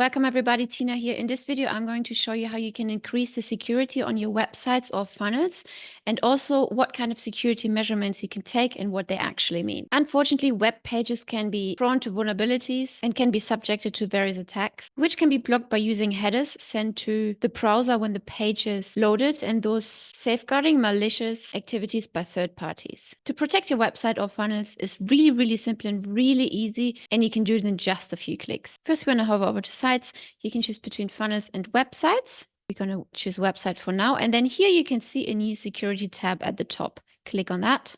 Welcome everybody, Tina here. In this video, I'm going to show you how you can increase the security on your websites or funnels, and also what kind of security measurements you can take and what they actually mean. Unfortunately, web pages can be prone to vulnerabilities and can be subjected to various attacks, which can be blocked by using headers sent to the browser when the page is loaded, and those safeguarding malicious activities by third parties. To protect your website or funnels is really simple and really easy, and you can do it in just a few clicks. First, we're going to hover over to sites. You can choose between funnels and websites. We're going to choose website for now. And then here you can see a new security tab at the top. Click on that.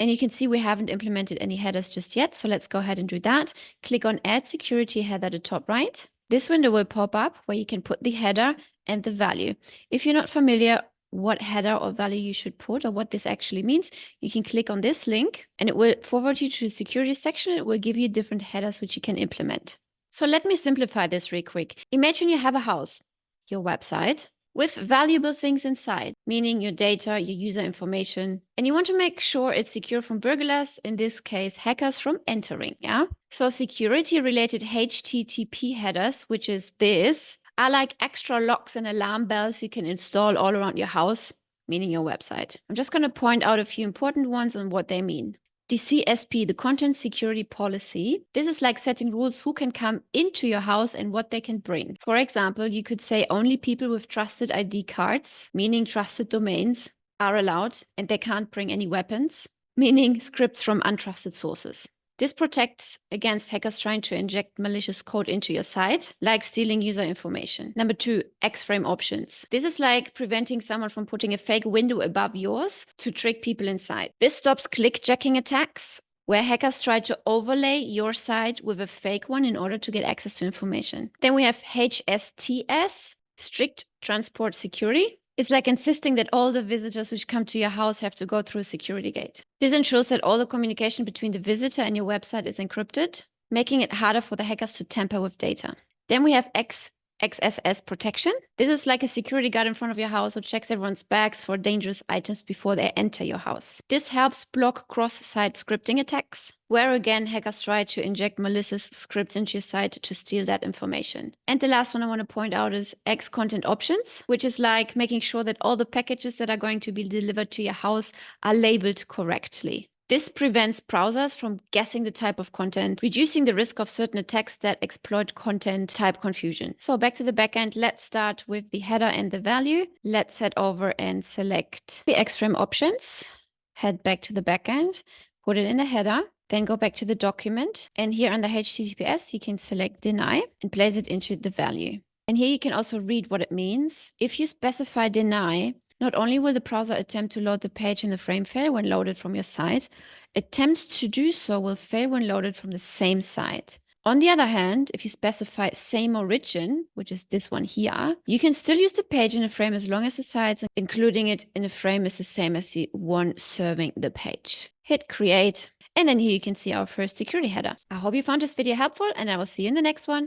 And you can see we haven't implemented any headers just yet. So let's go ahead and do that. Click on Add Security Header at the top right. This window will pop up where you can put the header and the value. If you're not familiar what header or value you should put or what this actually means, you can click on this link and it will forward you to the security section. It will give you different headers which you can implement. So let me simplify this real quick. Imagine you have a house, your website, with valuable things inside, meaning your data, your user information, and you want to make sure it's secure from burglars, in this case, hackers, from entering, yeah? So security-related HTTP headers, which is this, are like extra locks and alarm bells you can install all around your house, meaning your website. I'm just going to point out a few important ones and what they mean. The CSP, the Content Security Policy, this is like setting rules who can come into your house and what they can bring. For example, you could say only people with trusted ID cards, meaning trusted domains, are allowed, and they can't bring any weapons, meaning scripts from untrusted sources. This protects against hackers trying to inject malicious code into your site, like stealing user information. Number 2, X-frame options. This is like preventing someone from putting a fake window above yours to trick people inside. This stops clickjacking attacks, where hackers try to overlay your site with a fake one in order to get access to information. Then we have HSTS, Strict Transport Security. It's like insisting that all the visitors which come to your house have to go through a security gate. This ensures that all the communication between the visitor and your website is encrypted, making it harder for the hackers to tamper with data. Then we have XSS protection. This is like a security guard in front of your house who checks everyone's bags for dangerous items before they enter your house. This helps block cross-site scripting attacks, where again hackers try to inject malicious scripts into your site to steal that information. And the last one I want to point out is X content options, which is like making sure that all the packages that are going to be delivered to your house are labeled correctly. This prevents browsers from guessing the type of content, reducing the risk of certain attacks that exploit content type confusion. So back to the backend, let's start with the header and the value. Let's head over and select the X-frame options, head back to the backend, put it in the header, then go back to the document. And here under HTTPS, you can select deny and place it into the value. And here you can also read what it means. If you specify deny, not only will the browser attempt to load the page and the frame fail when loaded from your site, attempts to do so will fail when loaded from the same site. On the other hand, if you specify same origin, which is this one here, you can still use the page in a frame as long as the sites including it in a frame is the same as the one serving the page. Hit create, and then here you can see our first security header. I hope you found this video helpful, and I will see you in the next one.